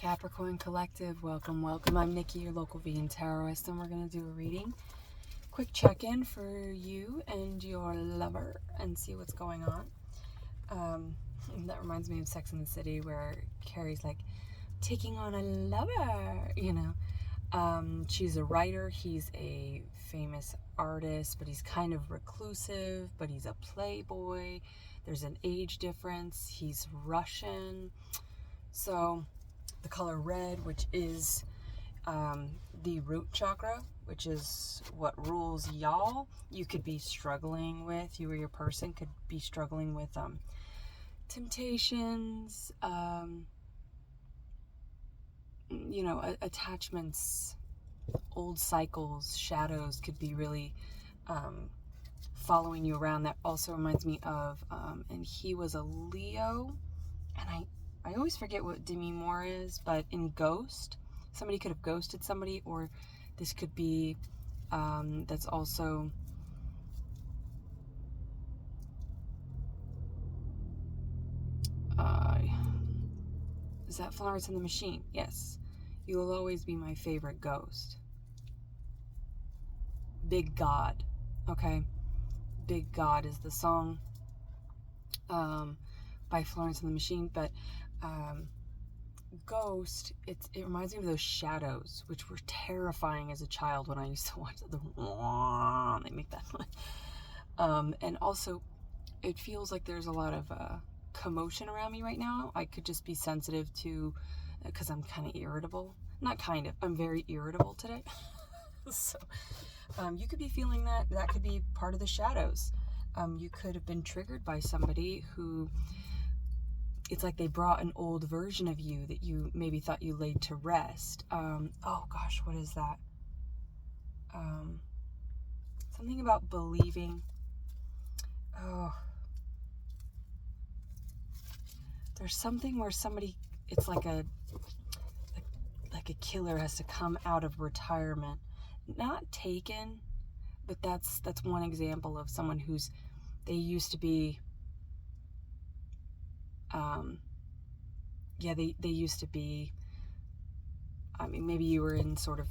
Capricorn Collective, welcome, welcome. I'm Nikki, your local Vegan Tarotist, and we're going to do a reading. Quick check-in for you and your lover and see what's going on. That reminds me of Sex and the City, where Carrie's like, taking on a lover, you know. She's a writer, he's a famous artist, but he's kind of reclusive, but he's a playboy. There's an age difference. He's Russian. So the color red, which is the root chakra, which is what rules y'all, you could be struggling with, you or your person could be struggling with temptations, you know, attachments, old cycles, shadows could be really following you around. That also reminds me of, and he was a Leo, and I always forget what Demi Moore is, but in Ghost, somebody could have ghosted somebody, or this could be, that's also, is that Florence and the Machine? Yes. You will always be my favorite ghost. Big God, okay? Big God is the song by Florence and the Machine, but Ghost, it reminds me of those shadows, which were terrifying as a child when I used to watch them. They make that noise. And also, it feels like there's a lot of commotion around me right now. I could just be sensitive to, because I'm kind of irritable. Not kind of, I'm very irritable today. So, you could be feeling that. That could be part of the shadows. You could have been triggered by somebody who, it's like they brought an old version of you that you maybe thought you laid to rest. Oh gosh, what is that? Something about believing. Oh, there's something where somebody, it's like a killer has to come out of retirement, not taken, but that's one example of someone who's, they used to be, they used to be, I mean, maybe you were in sort of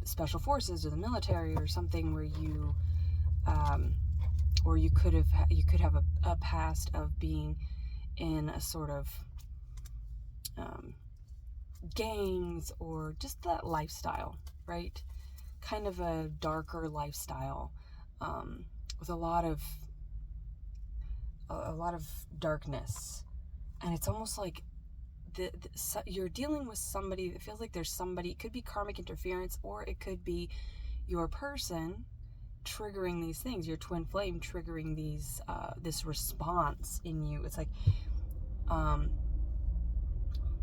special forces or the military or something where you, or you could have a past of being in a sort of gangs, or just that lifestyle, right? Kind of a darker lifestyle, with a lot of darkness. And it's almost like you're dealing with somebody that feels like there's somebody, it could be karmic interference, or it could be your person triggering these things, your twin flame triggering these, this response in you. It's like,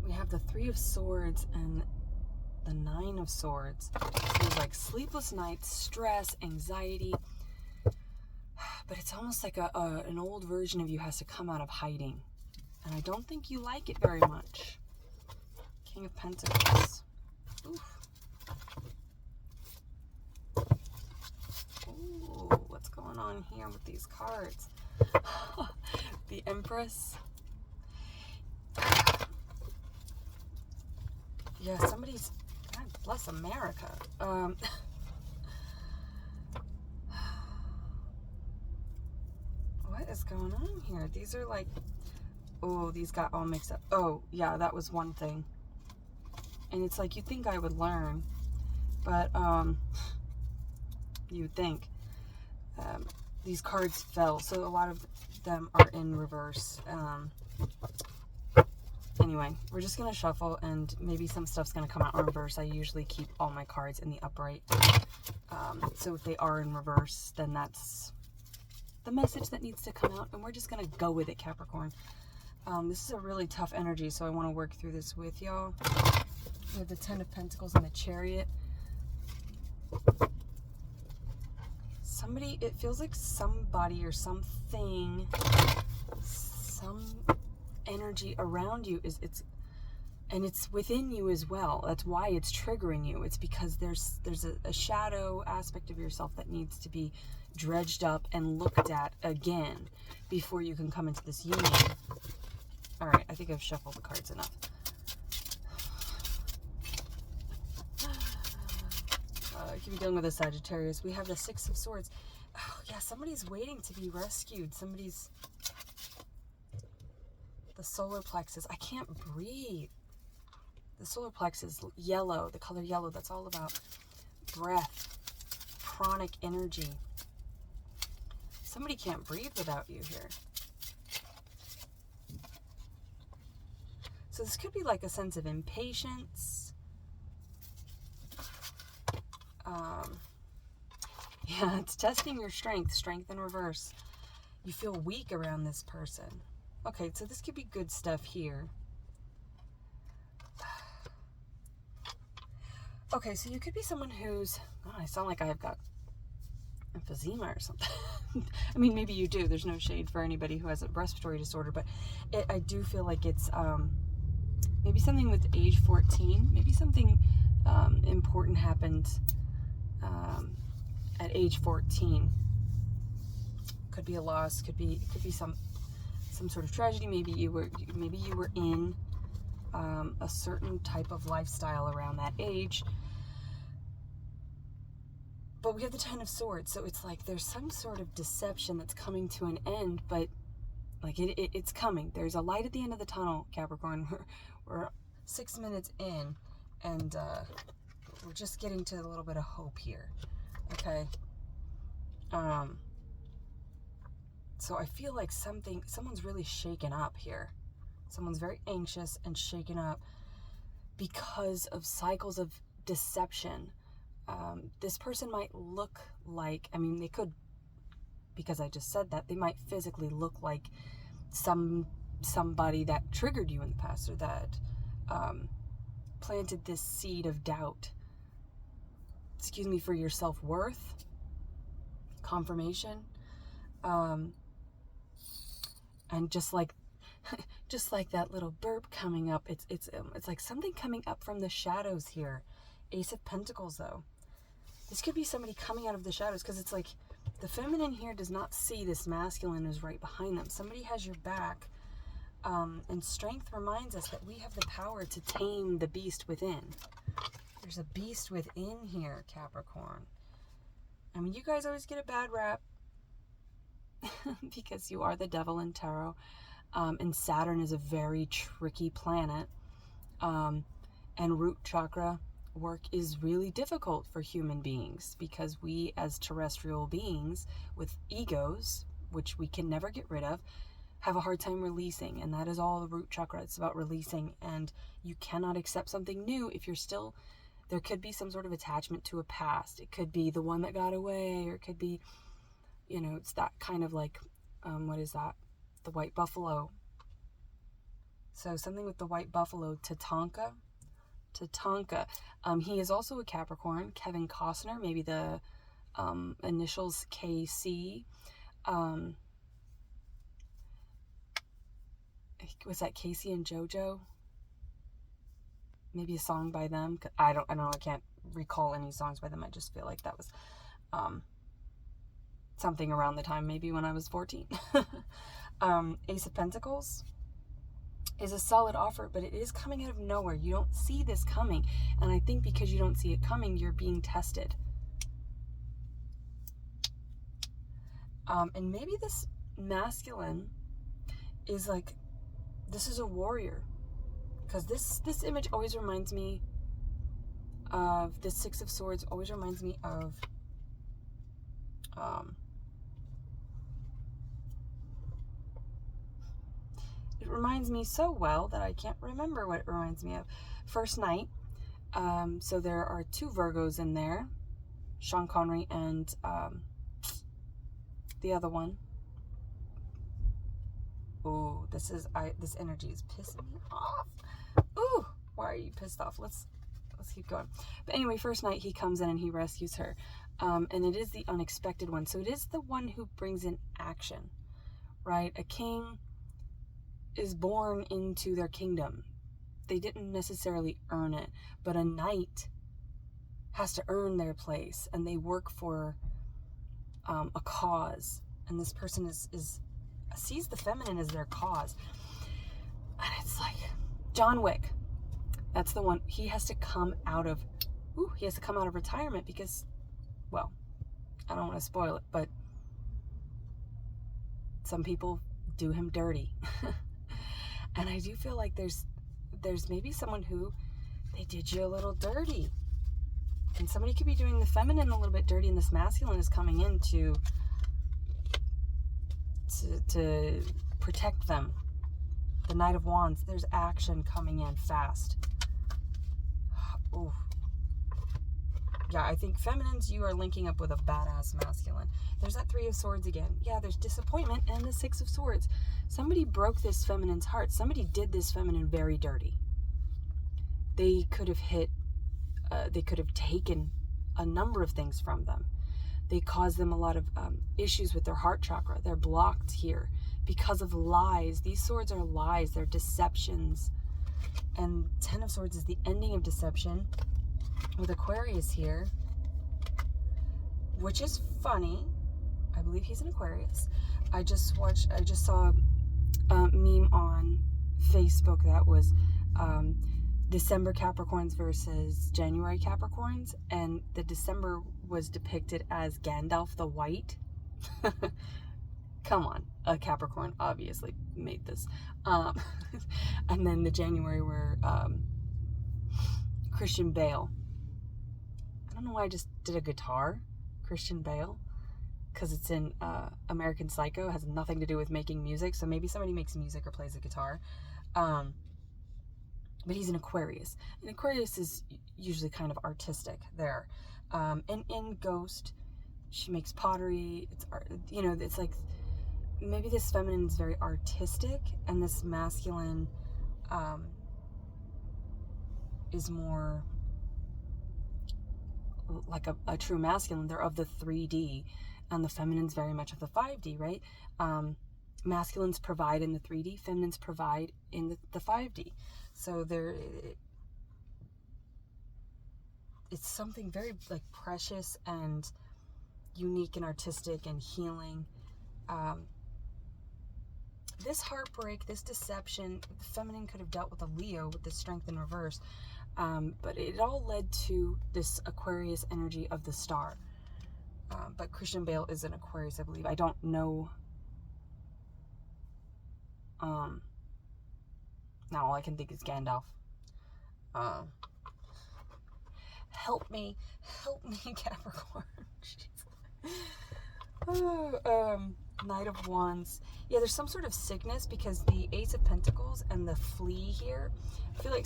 we have the Three of Swords and the Nine of Swords. So there's like sleepless nights, stress, anxiety, but it's almost like an old version of you has to come out of hiding. And I don't think you like it very much. King of Pentacles. Oof. Ooh, what's going on here with these cards? The Empress. Yeah, somebody's, God bless America. What is going on here? These are like, oh, these got all mixed up. Oh, yeah, that was one thing. And it's like, you think I would learn, but you would think. These cards fell, so a lot of them are in reverse. Anyway, we're just going to shuffle, and maybe some stuff's going to come out in reverse. I usually keep all my cards in the upright. So if they are in reverse, then that's the message that needs to come out, and we're just going to go with it, Capricorn. This is a really tough energy, so I want to work through this with y'all. We have the Ten of Pentacles and the Chariot. Somebody, it feels like somebody or something, some energy around you and it's within you as well. That's why it's triggering you. It's because there's a shadow aspect of yourself that needs to be dredged up and looked at again before you can come into this union. All right, I think I've shuffled the cards enough. could be dealing with a Sagittarius. We have the Six of Swords. Oh, yeah, somebody's waiting to be rescued. Somebody's... The solar plexus. I can't breathe. The solar plexus, yellow, the color yellow, that's all about breath, pranic energy. Somebody can't breathe without you here. So this could be like a sense of impatience. Yeah, it's testing your strength, strength in reverse. You feel weak around this person. Okay, so this could be good stuff here. Okay, so you could be someone who's... Oh, I sound like I've got emphysema or something. I mean, maybe you do. There's no shade for anybody who has a respiratory disorder, but I do feel like it's maybe something with age 14. Maybe something important happened at age 14. Could be a loss. Could be some sort of tragedy. Maybe you were in a certain type of lifestyle around that age. But we have the Ten of Swords, so it's like there's some sort of deception that's coming to an end, but like it's coming. There's a light at the end of the tunnel, Capricorn. We're 6 minutes in, and we're just getting to a little bit of hope here. Okay. So I feel like someone's really shaken up here. Someone's very anxious and shaken up because of cycles of deception. This person might look like, I mean, they could, because I just said that, they might physically look like somebody that triggered you in the past, or that planted this seed of doubt, excuse me, for your self-worth, confirmation, and just like that little burp coming up, it's like something coming up from the shadows here. Ace of Pentacles, though. This could be somebody coming out of the shadows, because it's like the feminine here does not see this masculine who's right behind them. Somebody has your back, and strength reminds us that we have the power to tame the beast within. There's a beast within here, Capricorn. I mean, you guys always get a bad rap because you are the devil in tarot, and Saturn is a very tricky planet, and root chakra work is really difficult for human beings, because we as terrestrial beings with egos, which we can never get rid of, have a hard time releasing. And that is all the root chakra. It's about releasing, and you cannot accept something new if you're still, there could be some sort of attachment to a past. It could be the one that got away, or it could be, you know, it's that kind of like, what is that? The white buffalo. So something with the white buffalo, Tatanka. He is also a Capricorn. Kevin Costner, maybe the initials KC. Was that Casey and JoJo? Maybe a song by them. I don't know. I can't recall any songs by them. I just feel like that was something around the time, maybe when I was 14. Ace of Pentacles is a solid offer, but it is coming out of nowhere. You don't see this coming, and I think because you don't see it coming, you're being tested. And maybe this masculine is like, this is a warrior, because this image always reminds me of this Six of Swords. Always reminds me of it reminds me so well that I can't remember what it reminds me of. First Night. So there are two Virgos in there, Sean Connery and the other one. Ooh, this energy is pissing me off. Ooh, why are you pissed off? Let's keep going. But anyway, First Night, he comes in and he rescues her. And it is the unexpected one. So it is the one who brings in action, right? A king is born into their kingdom. They didn't necessarily earn it, but a knight has to earn their place, and they work for a cause. And this person sees the feminine as their cause. And it's like John Wick. That's the one. He has to come out of retirement, because well, I don't want to spoil it, but some people do him dirty. And I do feel like there's maybe someone who they did you a little dirty. And somebody could be doing the feminine a little bit dirty, and this masculine is coming in to protect them. The Knight of Wands, there's action coming in fast. Oh. Yeah, I think feminines, you are linking up with a badass masculine. There's that Three of Swords again. Yeah, there's disappointment and the Six of Swords. Somebody broke this feminine's heart. Somebody did this feminine very dirty. They could have they could have taken a number of things from them. They caused them a lot of issues with their heart chakra. They're blocked here because of lies. These swords are lies. They're deceptions. And Ten of Swords is the ending of deception with Aquarius here, which is funny. I believe he's an Aquarius. I just saw a meme on Facebook that was December Capricorns versus January Capricorns, and the December was depicted as Gandalf the White. Come on, a Capricorn obviously made this. And then the January were Christian Bale. I don't know why I just did a guitar, Christian Bale, because it's in American Psycho. It has nothing to do with making music, so maybe somebody makes music or plays a guitar. But he's an Aquarius. And Aquarius is usually kind of artistic there. And in Ghost, she makes pottery. It's art, you know, it's like maybe this feminine is very artistic, and this masculine is more like a true masculine. They're of the 3D, and the feminine's very much of the 5D, right? Masculines provide in the 3D, feminines provide in the 5D. So it's something very like precious and unique and artistic and healing. This heartbreak, this deception, the feminine could have dealt with a Leo with the Strength in reverse. But it all led to this Aquarius energy of the star. But Christian Bale is an Aquarius, I believe. I don't know. Now all I can think is Gandalf. Help me, Capricorn. Knight of Wands. Yeah, there's some sort of sickness because the Ace of Pentacles and the Flea here. I feel like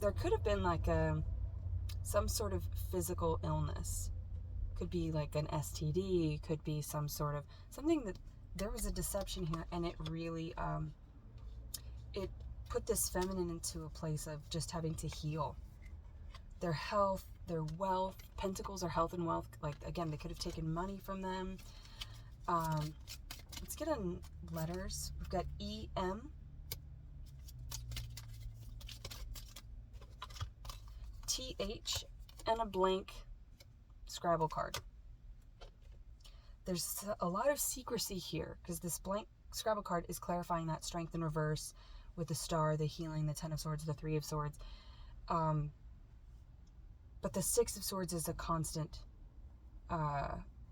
there could have been like some sort of physical illness. Could be like an STD, could be some sort of something that there was a deception here, and it really it put this feminine into a place of just having to heal their health, their wealth. Pentacles are health and wealth. Like, again, they could have taken money from them. Let's get in letters. We've got E-M, T-H, and a blank Scrabble card. There's a lot of secrecy here because this blank Scrabble card is clarifying that Strength in reverse with the star, the healing, the Ten of Swords, the Three of Swords. But the Six of Swords is a constant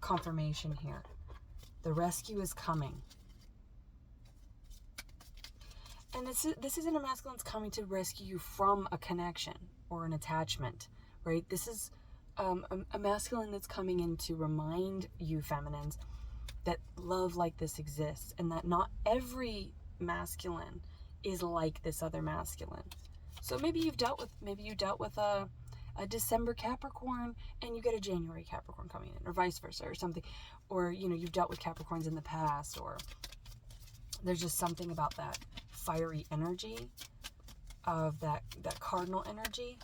confirmation here. The rescue is coming. And this isn't a masculine that's coming to rescue you from a connection or an attachment, right? This is a masculine that's coming in to remind you feminines that love like this exists, and that not every masculine is like this other masculine. So maybe you dealt with a December Capricorn and you get a January Capricorn coming in, or vice versa, or something. Or, you know, you've dealt with Capricorns in the past, or there's just something about that fiery energy of that cardinal energy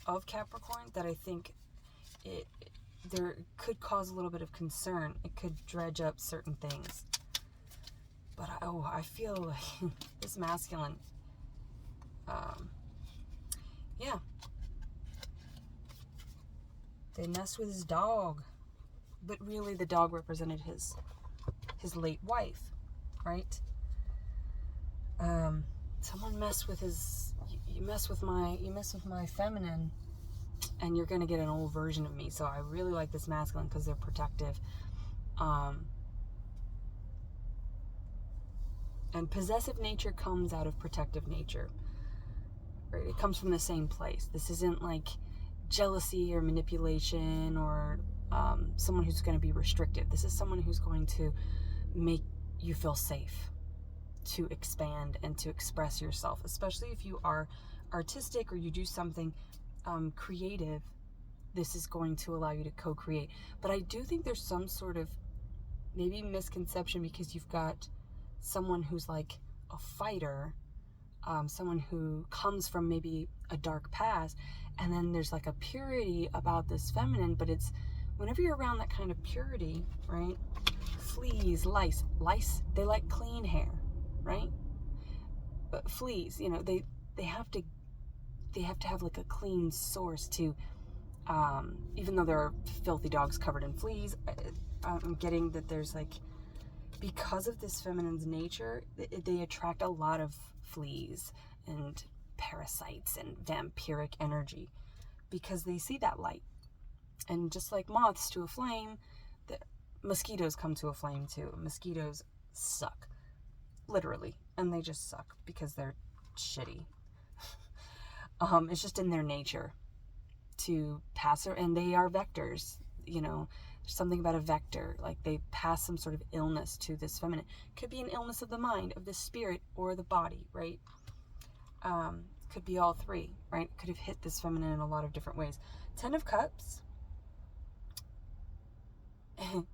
of Capricorn that I think there could cause a little bit of concern. It could dredge up certain things. But I feel like this masculine, yeah, they messed with his dog, but really the dog represented his late wife, right? Someone messed with you mess with my feminine, and you're going to get an old version of me. So I really like this masculine because they're protective. And possessive nature comes out of protective nature. Right? It comes from the same place. This isn't like jealousy or manipulation or someone who's going to be restrictive. This is someone who's going to make you feel safe, to expand and to express yourself, especially if you are artistic or you do something creative. This is going to allow you to co-create. But I do think there's some sort of maybe misconception because you've got someone who's like a fighter, someone who comes from maybe a dark past, and then there's like a purity about this feminine. But it's whenever you're around that kind of purity, right? Fleas, lice, they like clean hair, right? But fleas, they have to have like a clean source to, even though there are filthy dogs covered in fleas, I'm getting that there's like, because of this feminine's nature, they attract a lot of fleas and parasites and vampiric energy because they see that light. And just like moths to a flame, the mosquitoes come to a flame too. Mosquitoes suck, literally, and they just suck because they're shitty. It's just in their nature to pass, and they are vectors. There's something about a vector, like they pass some sort of illness to this feminine. Could be an illness of the mind, of the spirit, or the body, right? Could be all three, right? Could have hit this feminine in a lot of different ways. 10 of Cups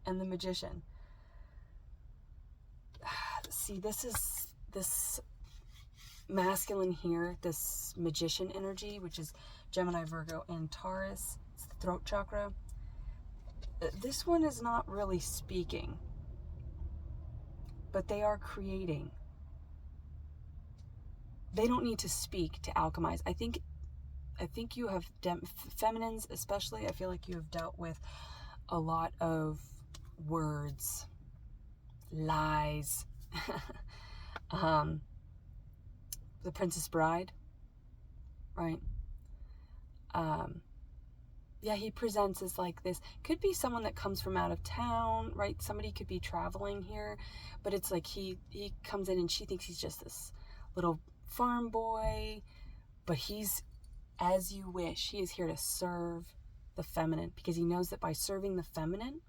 and the Magician. See, this masculine here, this Magician energy, which is Gemini, Virgo, and Taurus. It's the throat chakra. This one is not really speaking, but they are creating. They don't need to speak to alchemize. I think you have feminines, especially. I feel like you have dealt with a lot of words, lies. The Princess Bride, right? Yeah, he presents as like this. Could be someone that comes from out of town, right? Somebody could be traveling here, but it's like he comes in and she thinks he's just this little farm boy, but he's as you wish. He is here to serve the feminine because he knows that by serving the feminine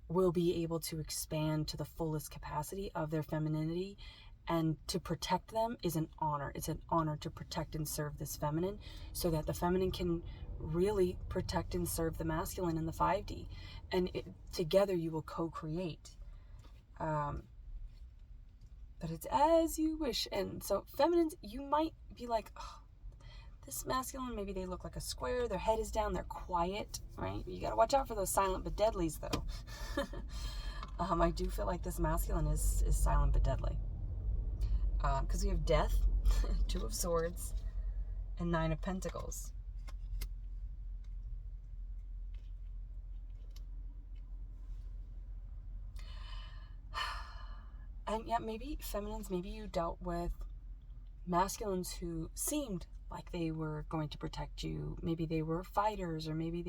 will be able to expand to the fullest capacity of their femininity. And to protect them is an honor. It's an honor to protect and serve this feminine so that the feminine can really protect and serve the masculine in the 5D. And together you will co-create. But it's as you wish. And so feminines, you might be like, oh, this masculine, maybe they look like a square. Their head is down. They're quiet, right? You got to watch out for those silent but deadlies, though. I do feel like this masculine is silent but deadly. Because we have Death, 2 of Swords, and 9 of Pentacles. And yeah, maybe feminines, maybe you dealt with masculines who seemed like they were going to protect you. Maybe they were fighters, or maybe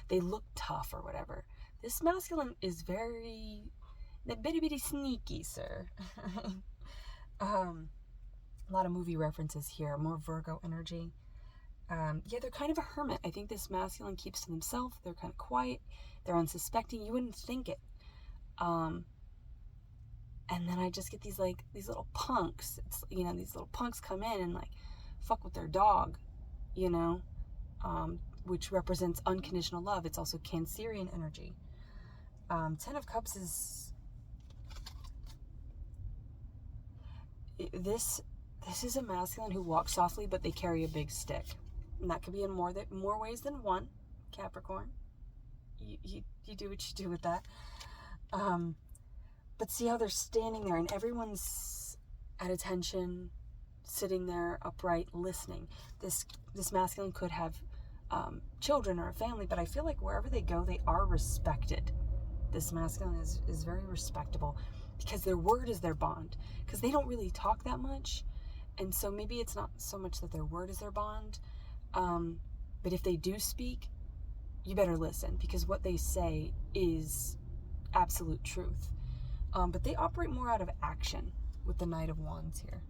they looked tough or whatever. This masculine is very bitty sneaky, sir. A lot of movie references here, more Virgo energy. Yeah, they're kind of a hermit. I think this masculine keeps to themselves. They're kind of quiet. They're unsuspecting. You wouldn't think it. And then I just get these little punks. It's, these little punks come in and like fuck with their dog, which represents unconditional love. It's also Cancerian energy. 10 of Cups is this is a masculine who walks softly, but they carry a big stick. And that could be in more ways than one, Capricorn. You do what you do with that. But see how they're standing there and everyone's at attention, sitting there upright, listening. This masculine could have children or a family, but I feel like wherever they go, they are respected. This masculine is very respectable because their word is their bond. Because they don't really talk that much. And so maybe it's not so much that their word is their bond, But if they do speak, you better listen, because what they say is absolute truth. But they operate more out of action with the Knight of Wands here.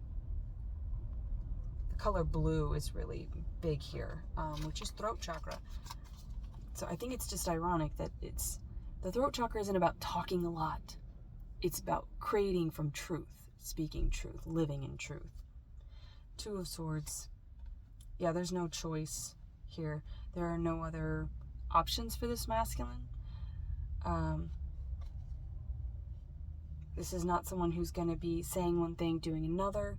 The color blue is really big here, which is throat chakra. So I think it's just ironic that the throat chakra isn't about talking a lot. It's about creating from truth, speaking truth, living in truth. Two of Swords. Yeah, there's no choice here. There are no other options for this masculine. This is not someone who's going to be saying one thing, doing another.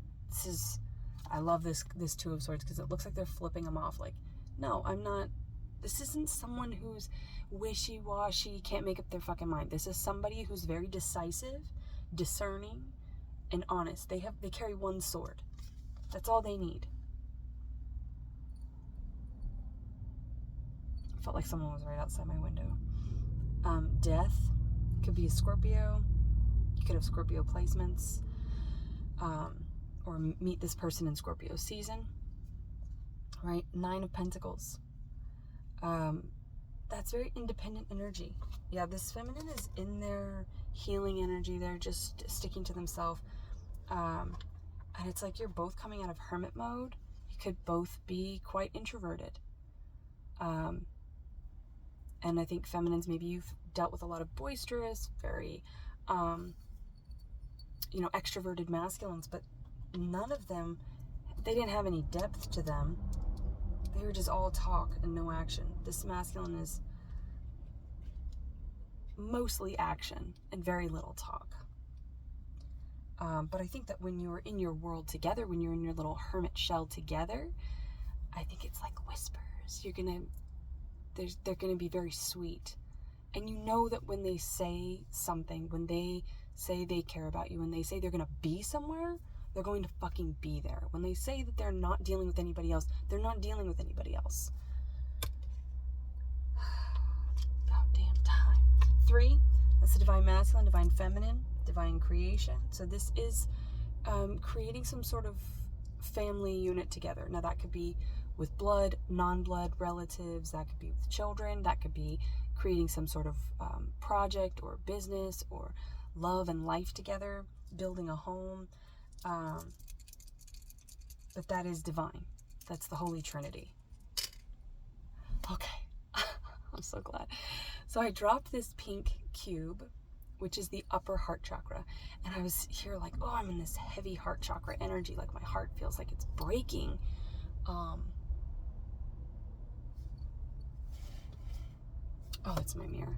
I love this Two of Swords, because it looks like they're flipping them off. Like, no, I'm not. This isn't someone who's wishy-washy, can't make up their fucking mind. This is somebody who's very decisive, discerning, and honest. They carry one sword. That's all they need. Felt like someone was right outside my window. Death could be a Scorpio. You could have Scorpio placements, or meet this person in Scorpio season, right? 9 of Pentacles. That's very independent energy. Yeah, this feminine is in their healing energy. They're just sticking to themselves. And it's like you're both coming out of hermit mode. You could both be quite introverted. And I think feminines, maybe you've dealt with a lot of boisterous, very, extroverted masculines, but none of them, they didn't have any depth to them. They were just all talk and no action. This masculine is mostly action and very little talk. But I think that when you're in your world together, when you're in your little hermit shell together, I think it's like whispers. They're gonna be very sweet. And you know that when they say something, when they say they care about you, when they say they're gonna be somewhere, they're going to fucking be there. When they say that they're not dealing with anybody else, they're not dealing with anybody else. About damn time. 3, that's the divine masculine, divine feminine, divine creation. So this is creating some sort of family unit together. Now that could be with blood, non-blood relatives, that could be with children, that could be creating some sort of project or business or love and life together, building a home. But that is divine. That's the Holy Trinity. Okay. I'm so glad. So I dropped this pink cube, which is the upper heart chakra. And I was here like, oh, I'm in this heavy heart chakra energy. Like my heart feels like it's breaking. Oh, it's my mirror.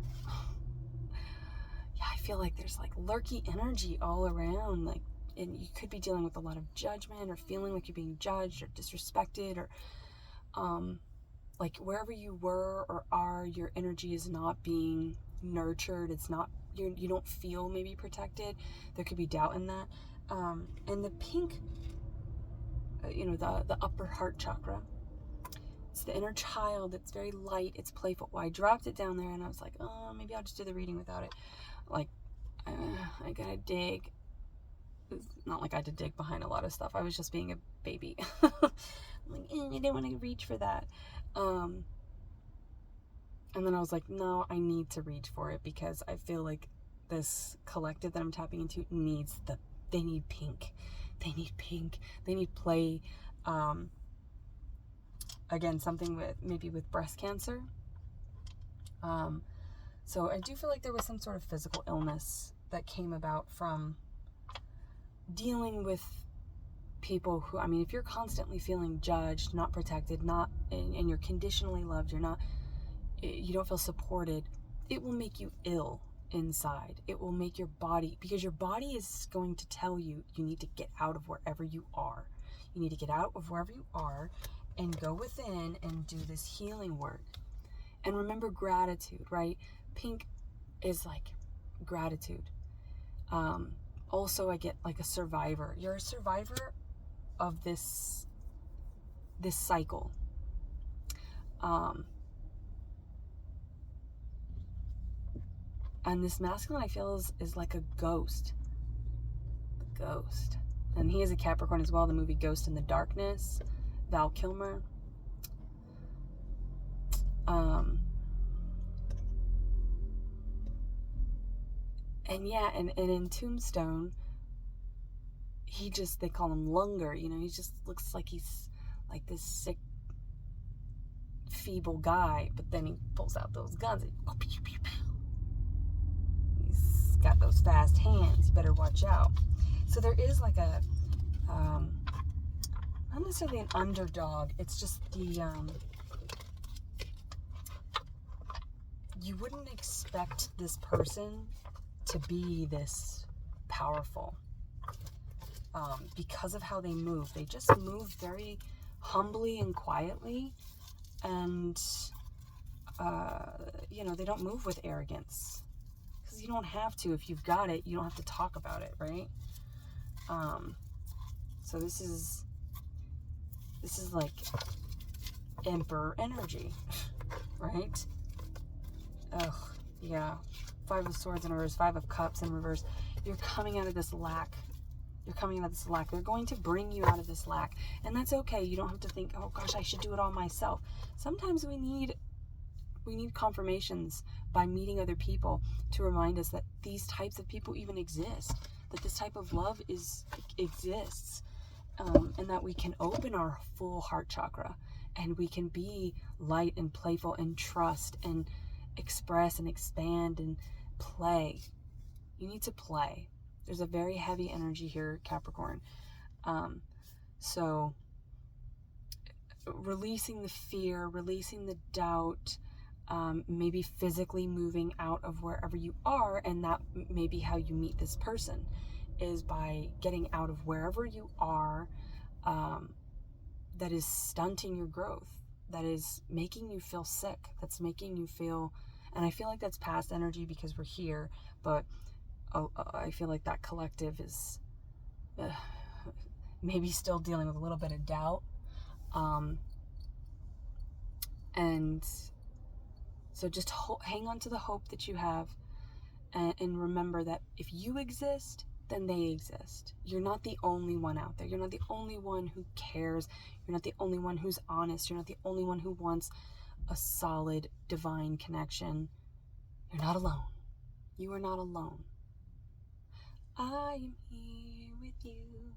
Yeah, I feel like there's like lurky energy all around. Like, and you could be dealing with a lot of judgment or feeling like you're being judged or disrespected, or like wherever you were or are, your energy is not being nurtured. It's not, you don't feel maybe protected. There could be doubt in that. And the pink, the upper heart chakra, it's the inner child. It's very light. It's playful. Well, I dropped it down there and I was like, oh, maybe I'll just do the reading without it. Like, I gotta dig. It's not like I had to dig behind a lot of stuff. I was just being a baby. I'm like, I didn't want to reach for that. And then I was like, no, I need to reach for it, because I feel like this collective that I'm tapping into they need pink. They need pink. They need play. Again, something with breast cancer. So I do feel like there was some sort of physical illness that came about from dealing with people who, if you're constantly feeling judged, not protected, and you're conditionally loved, you don't feel supported, it will make you ill inside. It will make your body, because your body is going to tell you need to get out of wherever you are. You need to get out of wherever you are and go within and do this healing work. And remember gratitude, right? Pink is like gratitude. Also, I get like a survivor. You're a survivor of this cycle. And this masculine, I feel, is like a ghost. The ghost. And he is a Capricorn as well. The movie Ghost in the Darkness, Val Kilmer. And yeah, and in Tombstone, they call him Lunger, he just looks like he's like this sick, feeble guy, but then he pulls out those guns and he's got those fast hands. You better watch out. So there is like a, not necessarily an underdog, it's just you wouldn't expect this person to be this powerful, because of how they move. They just move very humbly and quietly, and they don't move with arrogance, because you don't have to. If you've got it, you don't have to talk about it, right? So this is like Emperor energy, right? Ugh, yeah. 5 of Swords in reverse, 5 of Cups in reverse. You're coming out of this lack. They're going to bring you out of this lack. And that's okay. You don't have to think, oh gosh, I should do it all myself. Sometimes we need confirmations by meeting other people to remind us that these types of people even exist, that this type of love exists, and that we can open our full heart chakra, and we can be light and playful and trust and express and expand and play. You need to play. There's a very heavy energy here, Capricorn. So releasing the fear, releasing the doubt, maybe physically moving out of wherever you are, and that may be how you meet this person, is by getting out of wherever you are, that is stunting your growth, that is making you feel sick, that's making you feel, and I feel like that's past energy because we're here, but I feel like that collective is maybe still dealing with a little bit of doubt, and so just hang on to the hope that you have, and remember that if you exist, then they exist. You're not the only one out there. You're not the only one who cares. You're not the only one who's honest. You're not the only one who wants a solid divine connection. You're not alone. You are not alone. I am here with you,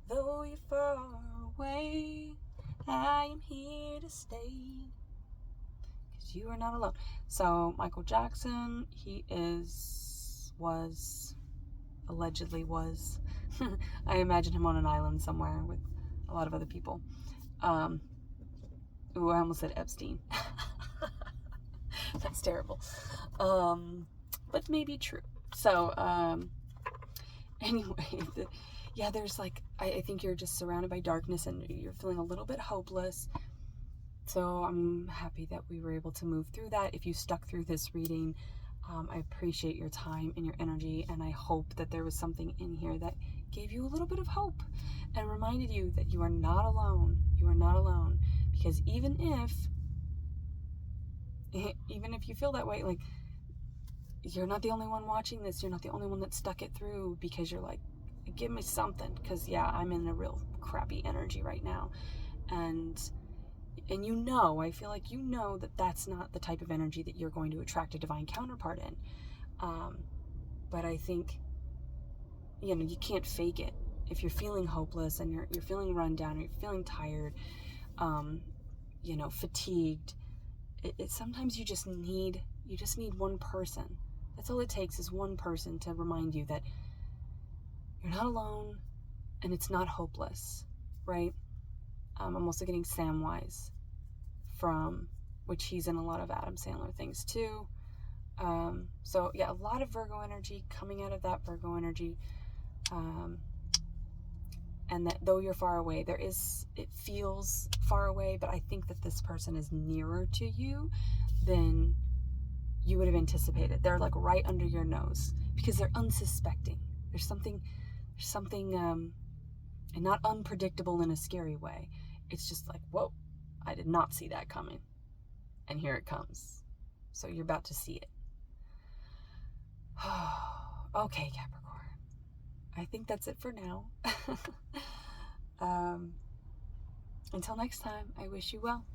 though you're far away. I am here to stay, because you are not alone. So Michael Jackson, allegedly was, I imagine him on an island somewhere with a lot of other people. I almost said Epstein. That's terrible. But maybe true. So, anyway, there's like, I think you're just surrounded by darkness and you're feeling a little bit hopeless. So I'm happy that we were able to move through that. If you stuck through this reading, I appreciate your time and your energy, and I hope that there was something in here that gave you a little bit of hope and reminded you that you are not alone. You are not alone, because even if you feel that way, like, you're not the only one watching this. You're not the only one that stuck it through, because you're like, give me something, because I'm in a real crappy energy right now, and I feel like that that's not the type of energy that you're going to attract a divine counterpart in. But I think, you can't fake it. If you're feeling hopeless and you're feeling run down, or you're feeling tired, fatigued, sometimes you just need one person. That's all it takes, is one person to remind you that you're not alone and it's not hopeless, right? I'm also getting Samwise, from which he's in a lot of Adam Sandler things too. So yeah, a lot of Virgo energy coming out of that Virgo energy. And that though you're far away, it feels far away, but I think that this person is nearer to you than you would have anticipated. They're like right under your nose, because they're unsuspecting. There's something, and not unpredictable in a scary way. It's just like, whoa, I did not see that coming. And here it comes. So you're about to see it. Okay, Capricorn. I think that's it for now. Until next time, I wish you well.